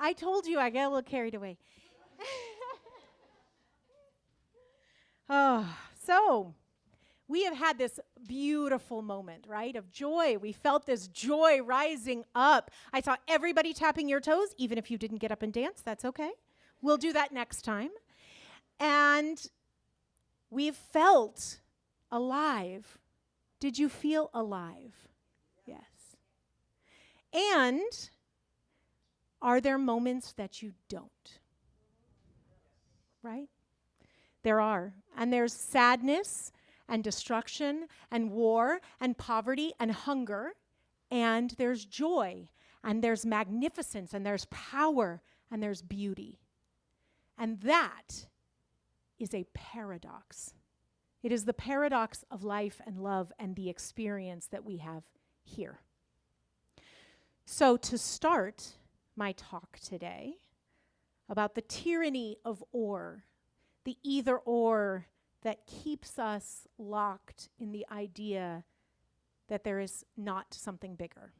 I told you I got a little carried away. Oh, so we have had this beautiful moment, right, of joy. We felt this joy rising up. I saw everybody tapping your toes, even if you didn't get up and dance. That's okay. We'll do that next time. And we've felt alive. Did you feel alive? Yes. And are there moments that you don't? Right? There are. And there's sadness and destruction and war and poverty and hunger. And there's joy and there's magnificence and there's power and there's beauty. And that is a paradox. It is the paradox of life and love and the experience that we have here. So to start my talk today about the tyranny of or, the either or that keeps us locked in the idea that there is not something bigger.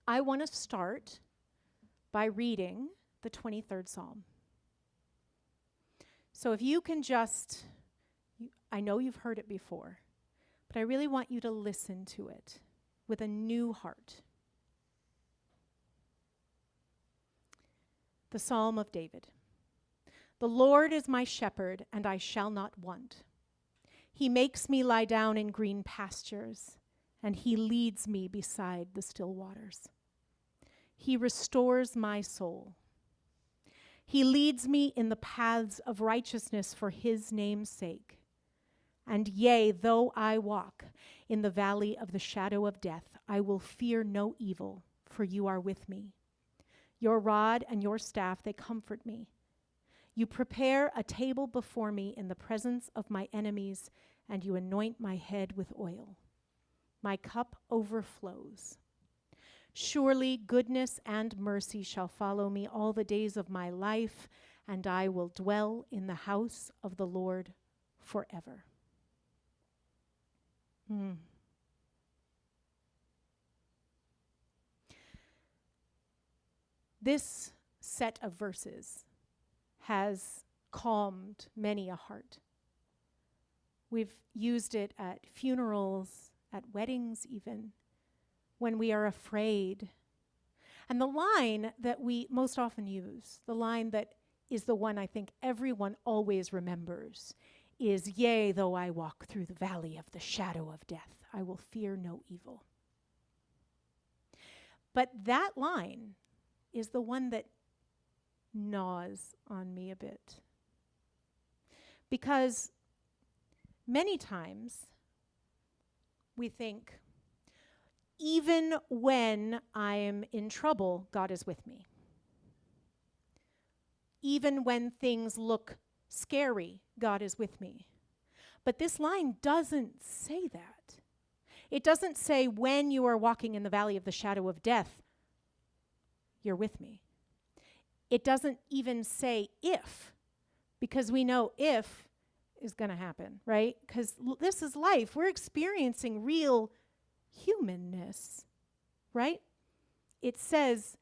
I want to start by reading the 23rd Psalm. So if you can just, I know you've heard it before, but I really want you to listen to it with a new heart. The Psalm of David. The Lord is my shepherd, and I shall not want. He makes me lie down in green pastures, and he leads me beside the still waters. He restores my soul. He leads me in the paths of righteousness for his name's sake. And yea, though I walk in the valley of the shadow of death, I will fear no evil, for you are with me. Your rod and your staff, they comfort me. You prepare a table before me in the presence of my enemies, and you anoint my head with oil. My cup overflows. Surely goodness and mercy shall follow me all the days of my life, and I will dwell in the house of the Lord forever. This set of verses has calmed many a heart. We've used it at funerals, at weddings even, when we are afraid. And the line that we most often use, the line that is the one I think everyone always remembers, is, yea, though I walk through the valley of the shadow of death, I will fear no evil. But that line is the one that gnaws on me a bit. Because many times we think, even when I am in trouble, God is with me. Even when things look scary, God is with me. But this line doesn't say that. It doesn't say when you are walking in the valley of the shadow of death, you're with me. It doesn't even say if, because we know if is going to happen, right? Because this is life. We're experiencing real humanness, right? It says,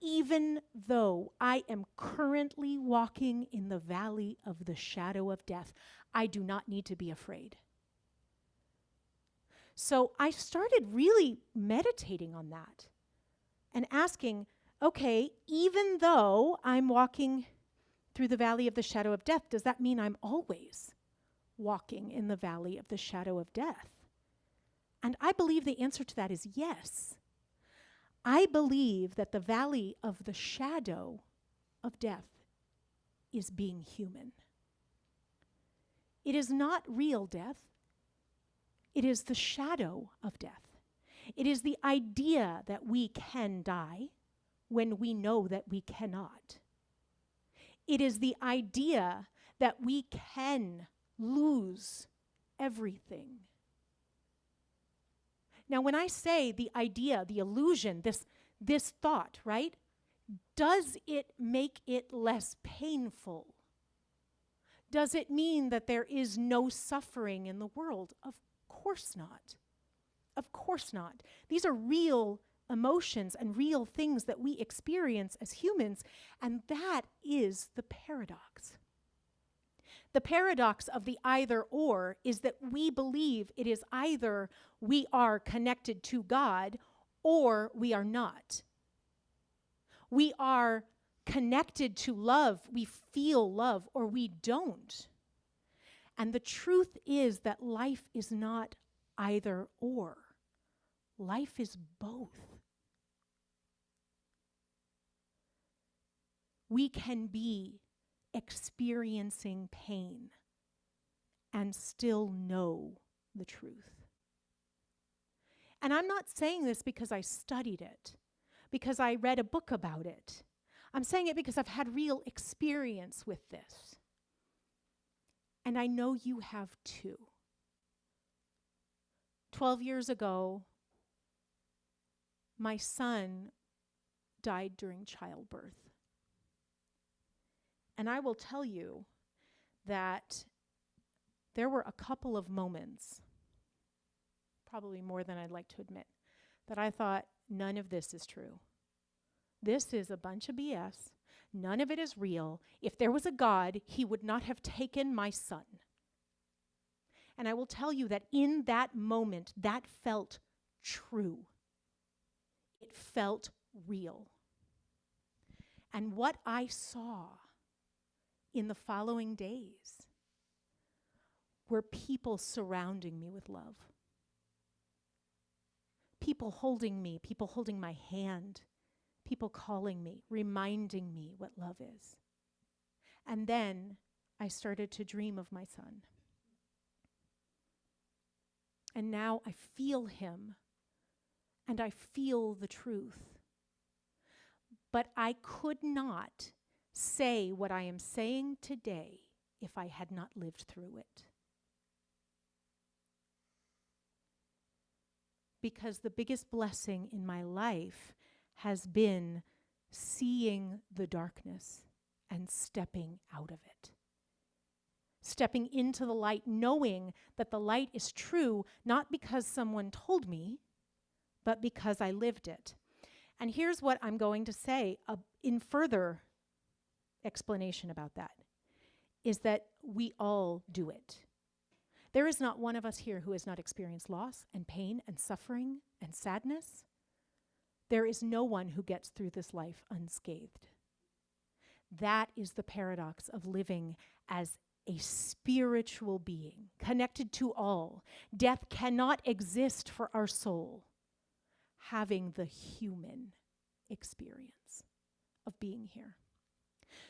even though I am currently walking in the valley of the shadow of death, I do not need to be afraid. So I started really meditating on that and asking, okay, even though I'm walking through the valley of the shadow of death, does that mean I'm always walking in the valley of the shadow of death? And I believe the answer to that is yes. I believe that the valley of the shadow of death is being human. It is not real death. It is the shadow of death. It is the idea that we can die when we know that we cannot. It is the idea that we can lose everything. Now, when I say the idea, the illusion, this thought, right? Does it make it less painful? Does it mean that there is no suffering in the world? Of course not. Of course not. These are real emotions and real things that we experience as humans, and that is the paradox. The paradox of the either or is that we believe it is either we are connected to God or we are not. We are connected to love, we feel love, or we don't. And the truth is that life is not either or. Life is both. We can be experiencing pain and still know the truth. And I'm not saying this because I studied it, because I read a book about it. I'm saying it because I've had real experience with this. And I know you have too. 12 years ago, my son died during childbirth. And I will tell you that there were a couple of moments, probably more than I'd like to admit, that I thought, none of this is true. This is a bunch of BS. None of it is real. If there was a God, he would not have taken my son. And I will tell you that in that moment, that felt true. It felt real. And what I saw in the following days were people surrounding me with love. People holding me, people holding my hand, people calling me, reminding me what love is. And then I started to dream of my son. And now I feel him, and I feel the truth. But I could not say what I am saying today if I had not lived through it. Because the biggest blessing in my life has been seeing the darkness and stepping out of it. Stepping into the light, knowing that the light is true, not because someone told me, but because I lived it. And here's what I'm going to say in further explanation about that, is that we all do it. There is not one of us here who has not experienced loss and pain and suffering and sadness. There is no one who gets through this life unscathed. That is the paradox of living as a spiritual being, connected to all. Death cannot exist for our soul, having the human experience of being here.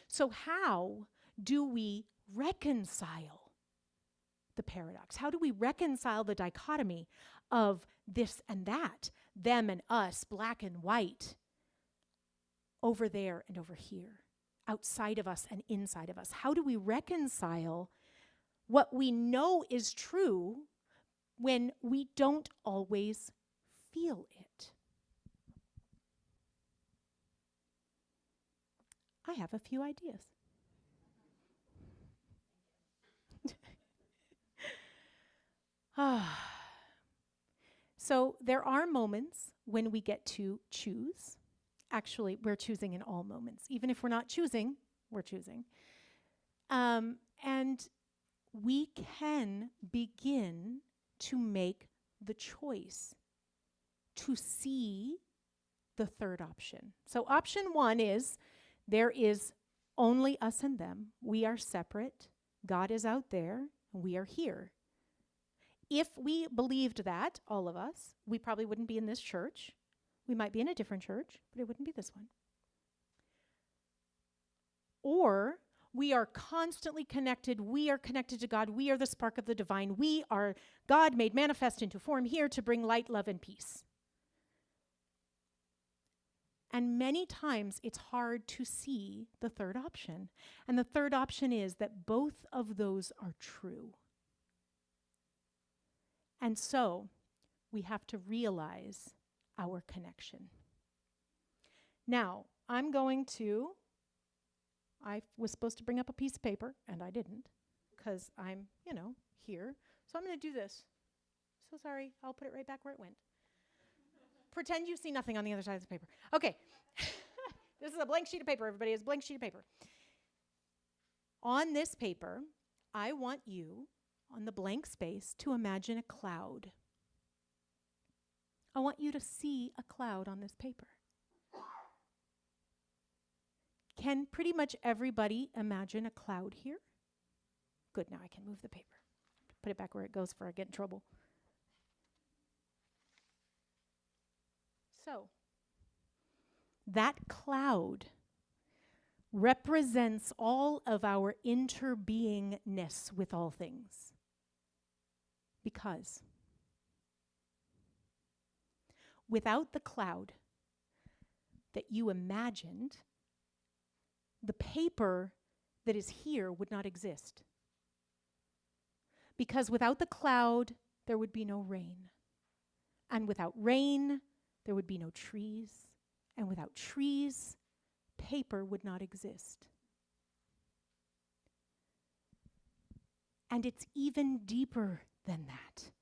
So how do we reconcile the paradox? How do we reconcile the dichotomy of this and that, them and us, black and white, over there and over here, outside of us and inside of us? How do we reconcile what we know is true when we don't always feel it? I have a few ideas. So there are moments when we get to choose. Actually, we're choosing in all moments. Even if we're not choosing, we're choosing. And we can begin to make the choice to see the third option. So option one is, there is only us and them. We are separate. God is out there. We are here. If we believed that, all of us, we probably wouldn't be in this church. We might be in a different church, but it wouldn't be this one. Or we are constantly connected. We are connected to God. We are the spark of the divine. We are God made manifest into form here to bring light, love, and peace. And many times it's hard to see the third option. And the third option is that both of those are true. And so we have to realize our connection. Now, I was supposed to bring up a piece of paper, and I didn't, because I'm, here. So I'm going to do this. So sorry, I'll put it right back where it went. Pretend you see nothing on the other side of the paper. Okay. This is a blank sheet of paper, everybody. It's a blank sheet of paper. On this paper, I want you, on the blank space, to imagine a cloud. I want you to see a cloud on this paper. Can pretty much everybody imagine a cloud here? Good, now I can move the paper. Put it back where it goes before I get in trouble. So, that cloud represents all of our interbeingness with all things. Because without the cloud that you imagined, the paper that is here would not exist. Because without the cloud, there would be no rain. And without rain, there would be no trees. And without trees, paper would not exist. And it's even deeper than that.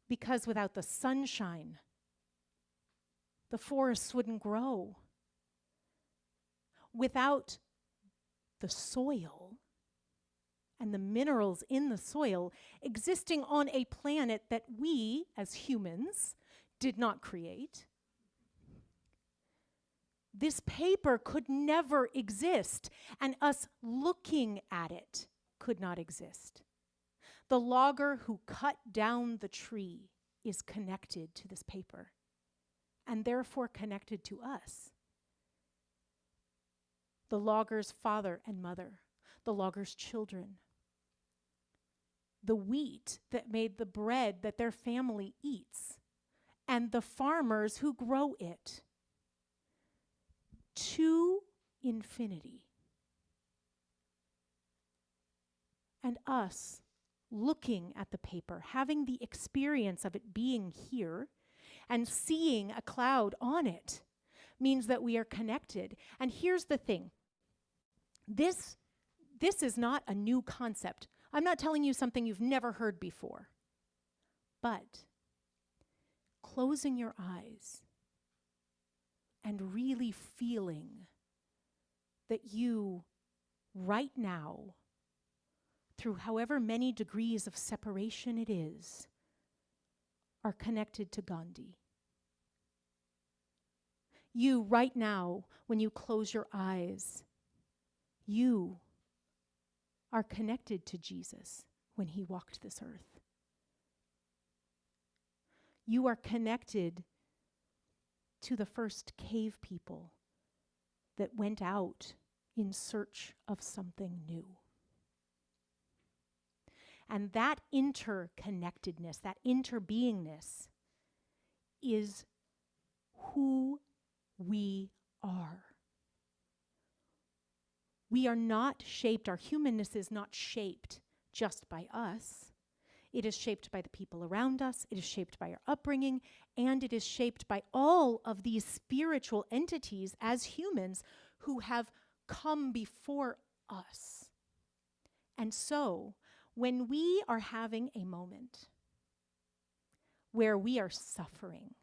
Because without the sunshine, the forests wouldn't grow. Without the soil and the minerals in the soil existing on a planet that we, as humans, did not create, this paper could never exist, and us looking at it could not exist. The logger who cut down the tree is connected to this paper, and therefore connected to us. The logger's father and mother, the logger's children, the wheat that made the bread that their family eats, and the farmers who grow it. To infinity. And us looking at the paper, having the experience of it being here, and seeing a cloud on it, means that we are connected. And here's the thing. This is not a new concept. I'm not telling you something you've never heard before. But closing your eyes and really feeling that you, right now, through however many degrees of separation it is, are connected to Gandhi. You, right now, when you close your eyes, you are connected to Jesus when he walked this earth. You are connected to the first cave people that went out in search of something new. And that interconnectedness, that interbeingness, is who we are. We are not shaped, our humanness is not shaped just by us. It is shaped by the people around us, it is shaped by our upbringing, and it is shaped by all of these spiritual entities as humans who have come before us. And so, when we are having a moment where we are suffering,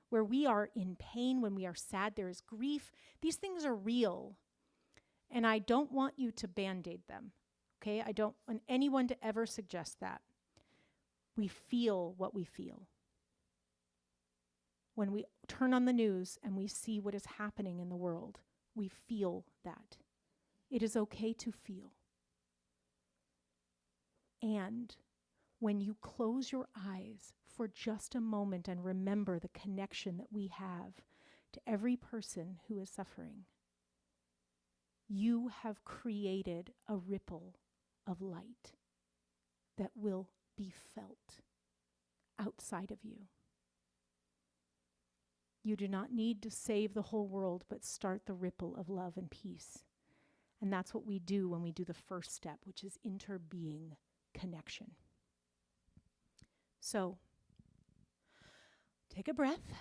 where we are in pain, when we are sad, there is grief, these things are real. And I don't want you to band-aid them, okay? I don't want anyone to ever suggest that. We feel what we feel. When we turn on the news and we see what is happening in the world, we feel that. It is okay to feel. And when you close your eyes for just a moment and remember the connection that we have to every person who is suffering, you have created a ripple of light that will be felt outside of you. You do not need to save the whole world, but start the ripple of love and peace. And that's what we do when we do the first step, which is interbeing connection. So, take a breath.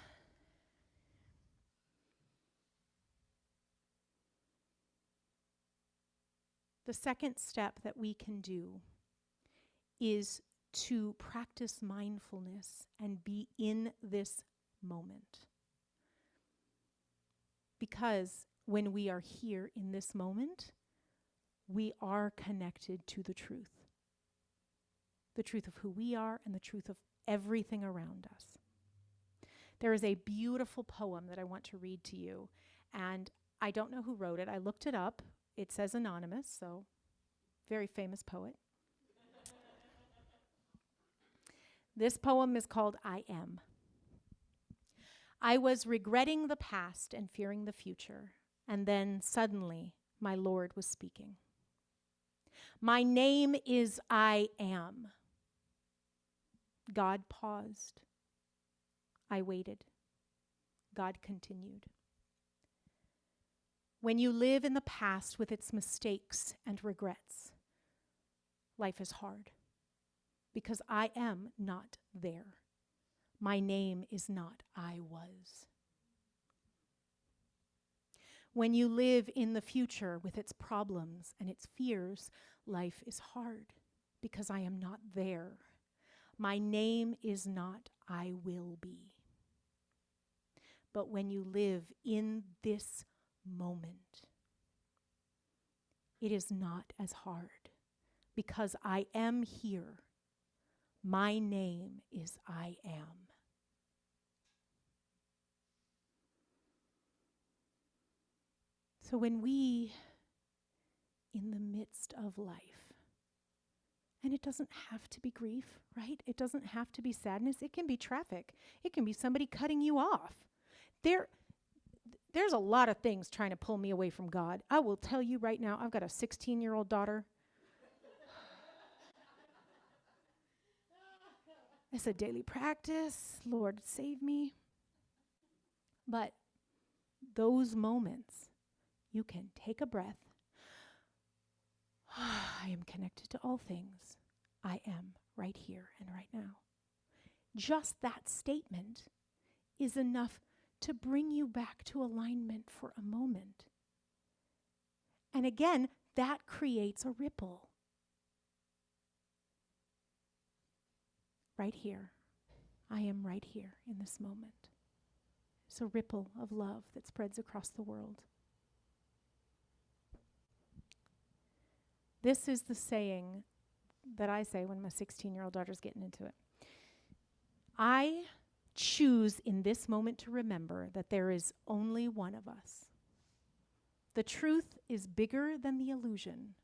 The second step that we can do is to practice mindfulness and be in this moment. Because when we are here in this moment, we are connected to the truth of who we are and the truth of everything around us. There is a beautiful poem that I want to read to you, and I don't know who wrote it. I looked it up. It says anonymous, so very famous poet. This poem is called I Am. I was regretting the past and fearing the future, and then suddenly my Lord was speaking. My name is I Am. God paused. I waited. God continued. When you live in the past with its mistakes and regrets, life is hard because I am not there. My name is not I was. When you live in the future with its problems and its fears, life is hard because I am not there. My name is not I will be. But when you live in this moment, it is not as hard because I am here. My name is I Am. So when we, in the midst of life, and it doesn't have to be grief, right? It doesn't have to be sadness. It can be traffic. It can be somebody cutting you off. There's a lot of things trying to pull me away from God. I will tell you right now, I've got a 16-year-old daughter. It's a daily practice. Lord, save me. But those moments, you can take a breath. I am connected to all things. I am right here and right now. Just that statement is enough to bring you back to alignment for a moment. And again, that creates a ripple. Right here. I am right here in this moment. It's a ripple of love that spreads across the world. This is the saying that I say when my 16-year-old daughter's getting into it. I choose in this moment to remember that there is only one of us. The truth is bigger than the illusion,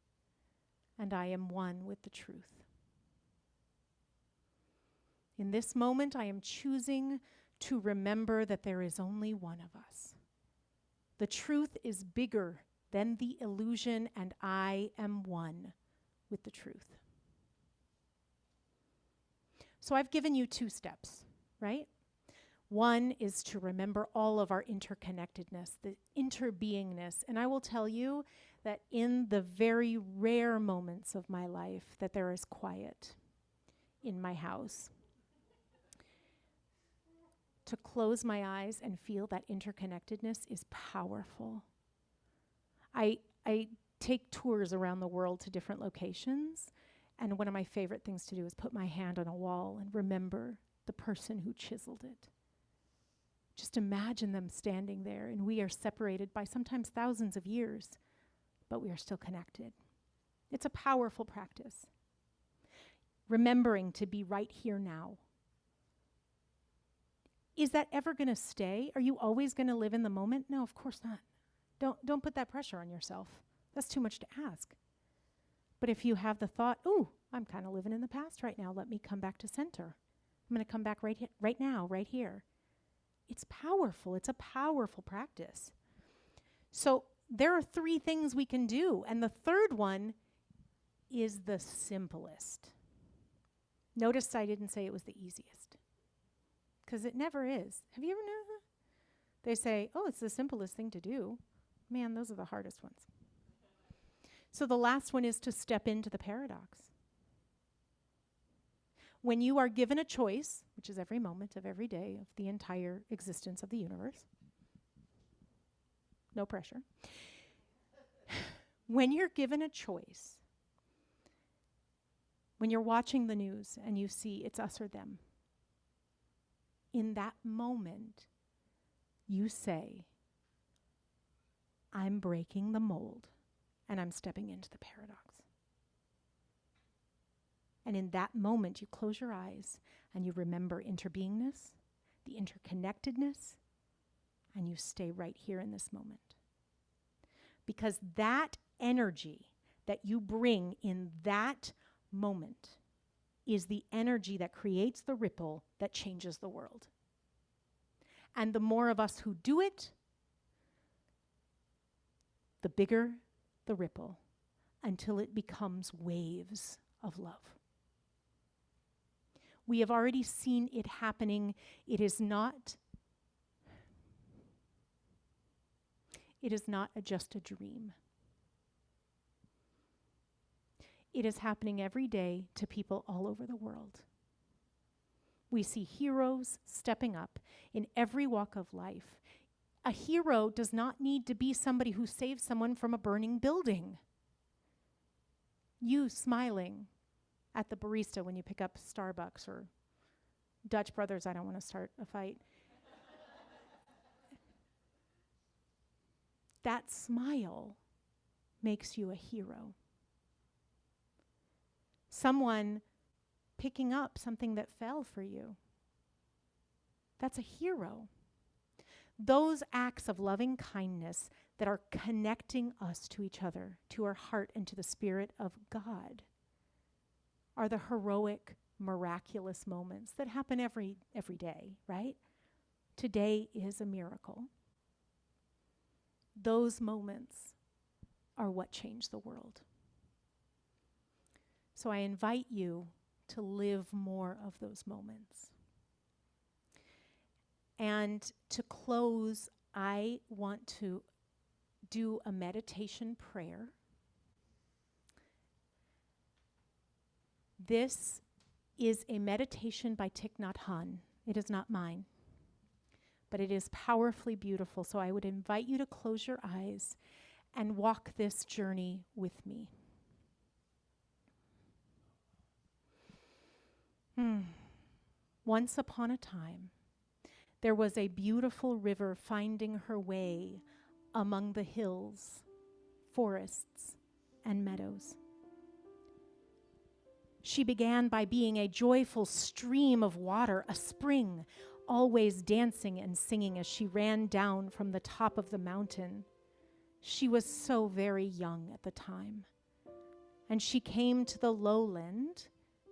and I am one with the truth. In this moment, I am choosing to remember that there is only one of us. The truth is bigger than the illusion, and I am one with the truth. So I've given you 2 steps, right? One is to remember all of our interconnectedness, the interbeingness. And I will tell you that in the very rare moments of my life that there is quiet in my house, to close my eyes and feel that interconnectedness is powerful. I take tours around the world to different locations, and one of my favorite things to do is put my hand on a wall and remember the person who chiseled it. Just imagine them standing there, and we are separated by sometimes thousands of years, but we are still connected. It's a powerful practice. Remembering to be right here now. Is that ever going to stay? Are you always going to live in the moment? No, of course not. Don't put that pressure on yourself. That's too much to ask. But if you have the thought, ooh, I'm kind of living in the past right now. Let me come back to center. I'm going to come back right now, right here. It's powerful. It's a powerful practice. So there are 3 things we can do. And the third one is the simplest. Notice I didn't say it was the easiest. Because it never is. Have you ever known that? They say, oh, it's the simplest thing to do. Man, those are the hardest ones. So the last one is to step into the paradox. When you are given a choice, which is every moment of every day of the entire existence of the universe, no pressure. When you're given a choice, when you're watching the news and you see it's us or them, in that moment, you say, I'm breaking the mold and I'm stepping into the paradox. And in that moment, you close your eyes and you remember interbeingness, the interconnectedness, and you stay right here in this moment. Because that energy that you bring in that moment is the energy that creates the ripple that changes the world. And the more of us who do it, the bigger the ripple, until it becomes waves of love. We have already seen it happening. It is not just a dream. It is happening every day to people all over the world. We see heroes stepping up in every walk of life. A hero does not need to be somebody who saves someone from a burning building. You smiling at the barista when you pick up Starbucks or Dutch Brothers, I don't want to start a fight. That smile makes you a hero. Someone picking up something that fell for you, that's a hero. Those acts of loving kindness that are connecting us to each other, to our heart and to the Spirit of God, are the heroic, miraculous moments that happen every day, right? Today is a miracle. Those moments are what change the world. So I invite you to live more of those moments. And to close, I want to do a meditation prayer. This is a meditation by Thich Nhat Hanh. It is not mine, but it is powerfully beautiful. So I would invite you to close your eyes and walk this journey with me. Once upon a time, there was a beautiful river finding her way among the hills, forests, and meadows. She began by being a joyful stream of water, a spring, always dancing and singing as she ran down from the top of the mountain. She was so very young at the time. And she came to the lowland.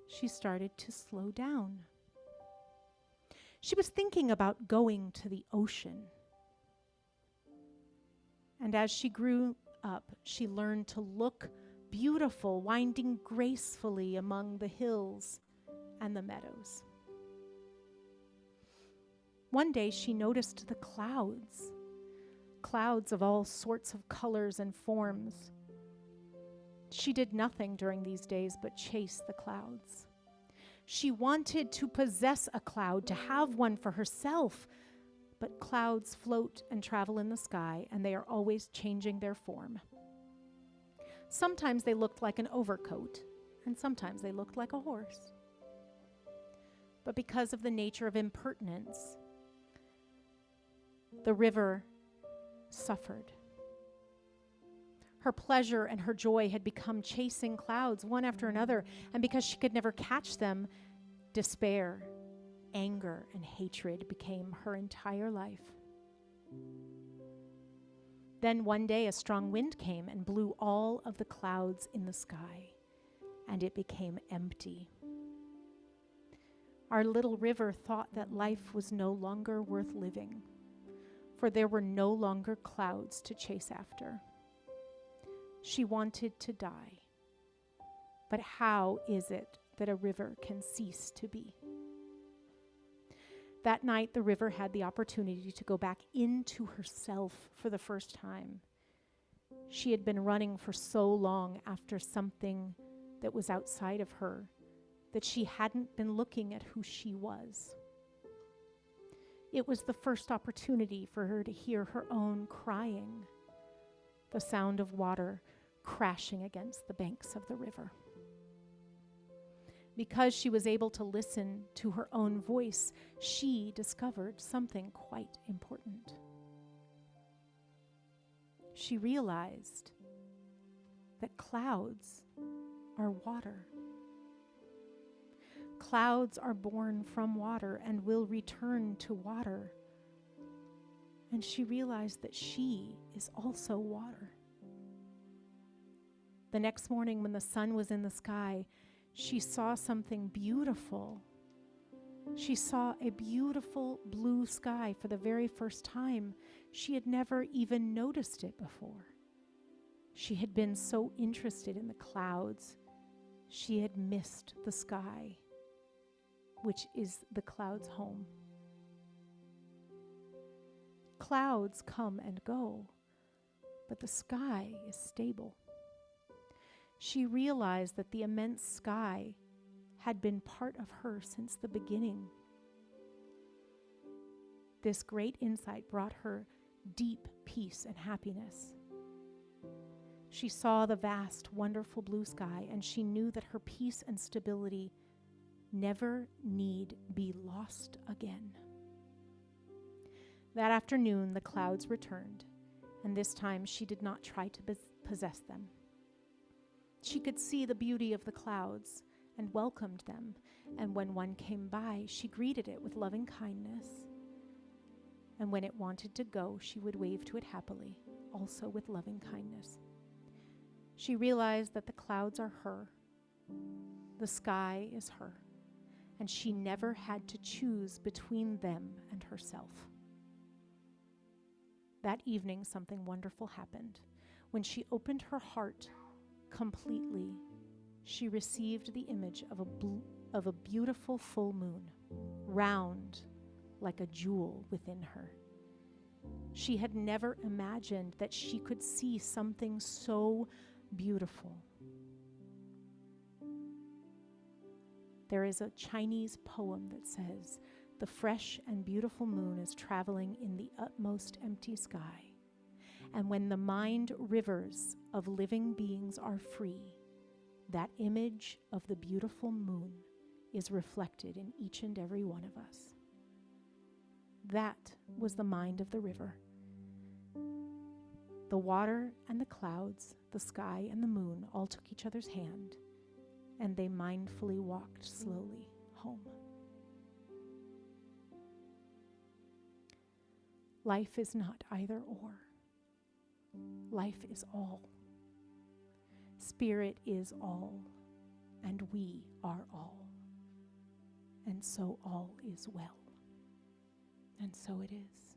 She started to slow down. She was thinking about going to the ocean. And as she grew up, she learned to look beautiful, winding gracefully among the hills and the meadows. One day she noticed the clouds of all sorts of colors and forms. She did nothing during these days but chase the clouds. She wanted to possess a cloud, to have one for herself, but clouds float and travel in the sky, and they are always changing their form. Sometimes they looked like an overcoat, and sometimes they looked like a horse. But because of the nature of impertinence, the river suffered. Her pleasure and her joy had become chasing clouds one after another, and because she could never catch them, despair, anger, and hatred became her entire life. Then one day a strong wind came and blew all of the clouds in the sky, and it became empty. Our little river thought that life was no longer worth living, for there were no longer clouds to chase after. She wanted to die. But how is it that a river can cease to be? That night, the river had the opportunity to go back into herself for the first time. She had been running for so long after something that was outside of her that she hadn't been looking at who she was. It was the first opportunity for her to hear her own crying, the sound of water crashing against the banks of the river. Because she was able to listen to her own voice, she discovered something quite important. She realized that clouds are water. Clouds are born from water and will return to water. And she realized that she is also water. The next morning, when the sun was in the sky, she saw something beautiful. She saw a beautiful blue sky for the very first time. She had never even noticed it before. She had been so interested in the clouds, she had missed the sky, which is the cloud's home. Clouds come and go, but the sky is stable. She realized that the immense sky had been part of her since the beginning. This great insight brought her deep peace and happiness. She saw the vast, wonderful blue sky, and she knew that her peace and stability never need be lost again. That afternoon, the clouds returned, and this time she did not try to possess them. She could see the beauty of the clouds and welcomed them, and when one came by, she greeted it with loving kindness. And when it wanted to go, she would wave to it happily, also with loving kindness. She realized that the clouds are her, the sky is her, and she never had to choose between them and herself. That evening, something wonderful happened. When she opened her heart completely, she received the image of a beautiful full moon, round like a jewel within her. She had never imagined that she could see something so beautiful. There is a Chinese poem that says, "The fresh and beautiful moon is traveling in the utmost empty sky. And when the mind rivers of living beings are free, that image of the beautiful moon is reflected in each and every one of us." That was the mind of the river. The water and the clouds, the sky and the moon all took each other's hand, and they mindfully walked slowly home. Life is not either or. Life is all. Spirit is all, and we are all. And so all is well. And so it is.